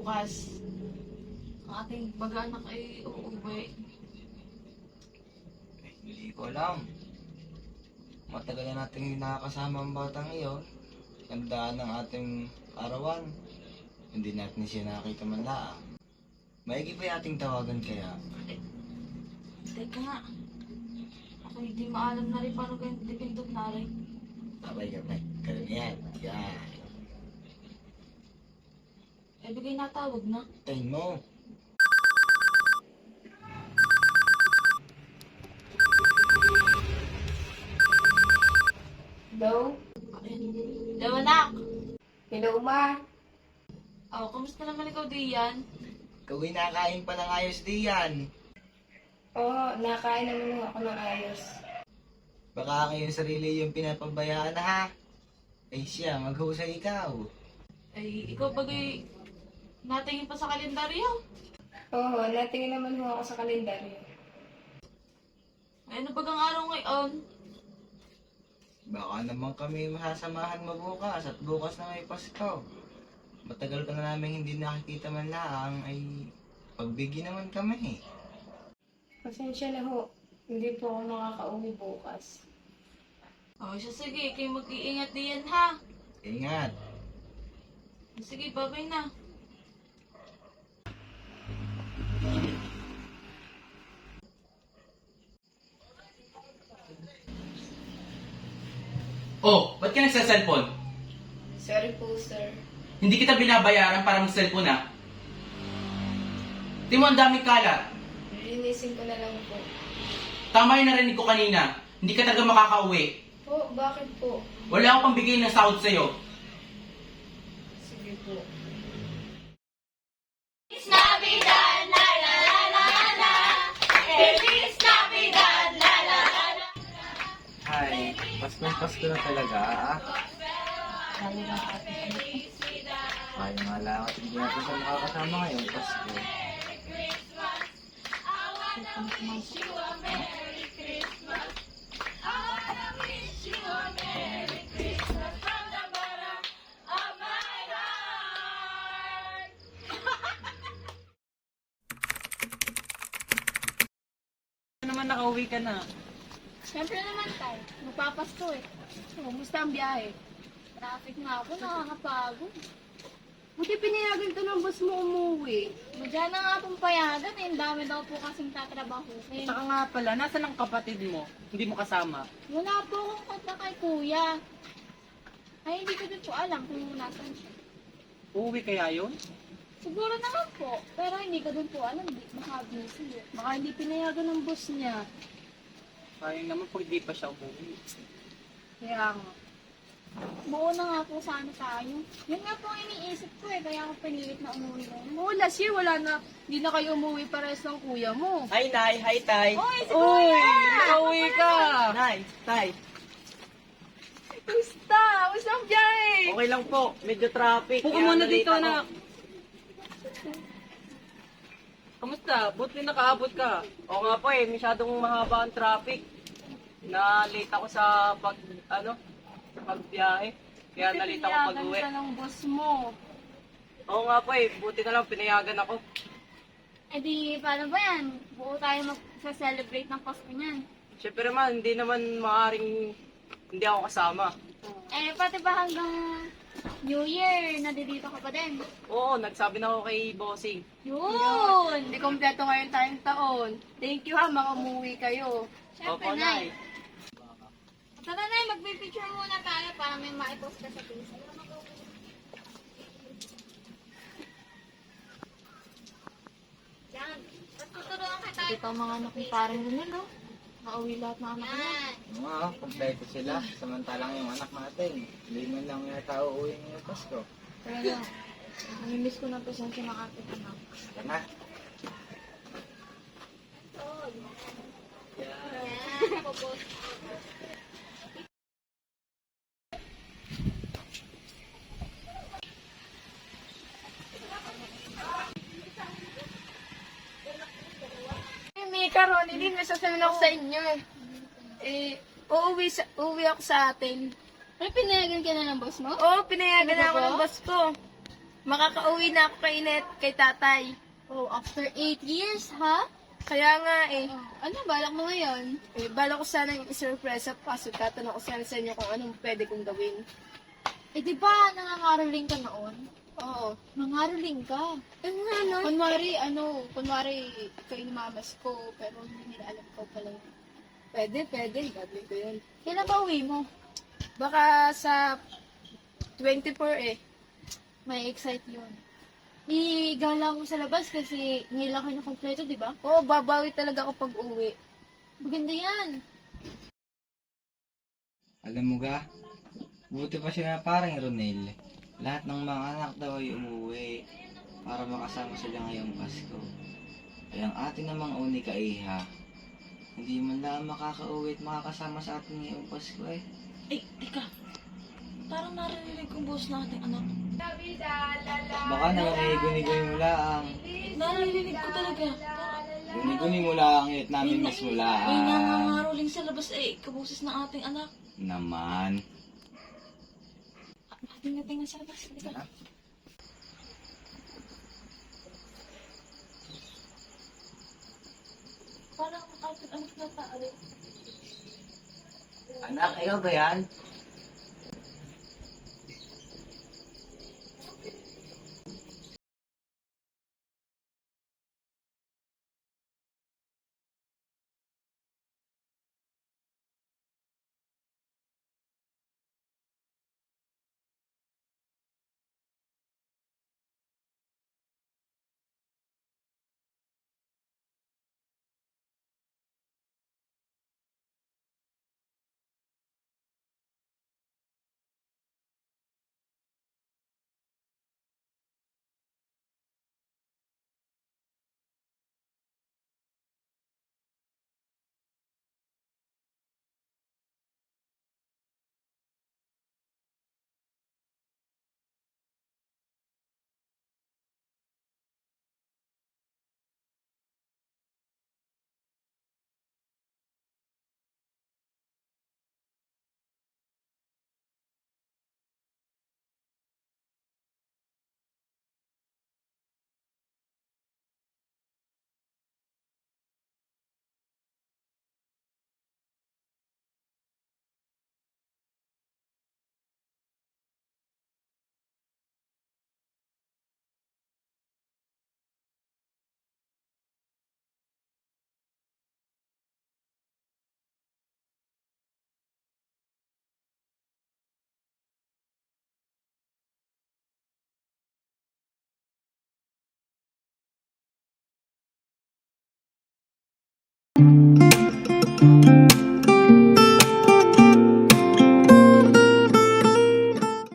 bukas ang ating mag-anak ay uuwi. Hindi ko alam. Matagal na natin hindi nakakasama ang batang iyon. Tandaan ng ating arawan. Hindi natin siya nakakita man laang. Maigi pa ating tawagan kaya. Teka nga. Ako hindi maalam na rin paano ganyan dipindot na rin. Kapay. Karamihan. Yan. Bigay na tawag na. Tayin mo. Hello? Hello, anak! Hello, Ma. Oh, kamusta naman ikaw, Dian? Ikaw ay nakain pa ng ayos diyan. Oo, nakain naman ako ng ayos. Baka kayong sarili yung pinapabayaan na ha. Ay siya, maghusay ikaw. Ay, ikaw bagay natingin pa sa kalendaryo. Oo, natingin naman ho ako sa kalendaryo. Ay, ano bagang araw ngayon? Baka naman kami masasamahan mo bukas at bukas na may Pasko. Matagal ka na namin hindi nakikita man lang ay pagbigyan naman kami. Pasensya na ho. Hindi po ako makakauwi bukas. Oh, siya sige, kayo mag-iingat diyan ha. Ingat. Sige, babay na. Oh, ba't ka nagsa-cellphone? Sorry po, sir. Hindi kita binabayaran para mag-cellphone ha? Di mo ang daming kalat. Linisin ko na lang po. Tama yung narinig ko kanina. Hindi ka talaga makakauwi. Po, bakit po? Wala akong pambigay ng sahod sa'yo. Sige po. Hi, Pasko na talaga ah. Ay, nga lang at hindi natin siya makakasama ngayon, Pasko. Naman nakauwi ka na. Siyempre naman tayo. Magpapasko eh. Kumusta ang biyahe? Traffic nga ako, nakakapagod. Buti pinayagan to ng boss mo umuwi. Madyan na nga pong payagan eh. Ang dami daw po kasing tatrabahuin. Saka nga pala, nasa ang kapatid mo? Hindi mo kasama. Wala po akong konta kay kuya. Ay, hindi ko din po alam kung nasan siya. Uuwi kaya yun? Siguro naman po. Pero hindi ko din po alam. Baka busy eh. Baka hindi pinayagan ng boss niya. Sayang naman pag di pa siya umuwi. Kaya nga. Buo na nga po sana tayo. Yun nga po ang iniisip ko eh. Kaya ako pinilit na umuwi na. Oo, last year wala na. Hindi na kayo umuwi pares ng kuya mo. Hi, Nay. Hi, Tay. Oy, si kuya! Nakauwi ka. Nay, Tay. Kumusta? Kumusta ang biyahe? Okay lang po. Medyo traffic. Puko Kaya muna nalate dito, ako. anak. Kamusta? Buti nakaabot ka. O nga po eh, masyadong mahaba ang traffic. Na-late ako sa pagbiyahe. Kaya nalate ako pag-uwi. Pinayagan ka ng boss mo. Oo nga po eh, buti na lang pinayagan ako. Eh di, paano ba yan? Buo tayo mag-celebrate ng Pasko niyan. Siyempre man, hindi naman maaaring hindi ako kasama. Eh, pati ba hanggang New Year, nandito ka pa din? Oo, nagsabi na ako kay Bossing. Yun! Hindi kompleto ngayon tayong taon. Thank you ha, mga umuwi kayo. Siyempre, Opo, Nay. Nay. Tara, Nay, magpipicture muna tayo para may ma-post ka sa Facebook. Yan. At tuturuan ka tayo. Ito ang mga anak ng parang ganyan, no? Nakauwi lahat ng anak niya. Yan. Mga kompleto sila, samantalang yung anak natin. Hindi man lang yata uuwi ngayong Pasko. Kaya lang, namimiss ko na presensya ng ating anak. Ito na. Yan. Popost. Mika, Ronnie din, may sasabihin ako sa inyo eh. Uuwi ako sa atin. Ay, pinayagan ka na ng boss mo? Oo, pinayagan na ako ng boss ko. Makakauwi na ako kay Net, kay tatay. Oh, after 8 years, ha? Kaya nga eh, Ano, balak mo ngayon? bala ko sana yung isurpresa kaso tatanong ko sana sa inyo kung anong pwede kong gawin. Eh, di ba nangangaroling ka noon? Oo. Mangaroling ka. Nga no? Kunwari, ikaw yung mamas ko, pero hindi nila alam ko pala yun. Pwede. Gagawin ko yun. Kailan ba uwi mo? Baka sa 24 eh. May excite yun. Igala mo sa labas kasi ngayon ko na kompleto, di ba? Oo, babawi talaga ako pag uwi. Maganda yan. Alam mo ga, buti pa sila parang Ronel. Lahat ng mga anak daw ay umuwi para makasama sila ngayong Pasko. Ay ang atin namang uni kaiha, hindi man lang makakauwi at makakasama sa atin ngayong Pasko eh. Ay, teka. Parang narinig kong boss ng ating anak. Baka naman ay guni-guni mo lang. Narinig ko talaga. Guni-guni mo lang, at namin miss mo May lang. nangangaroling sa labas eh. Kaboses ng ating anak. Naman. Tingnan sa labas. Halika. Parang ating anak na taari. Anak, ikaw ba yan?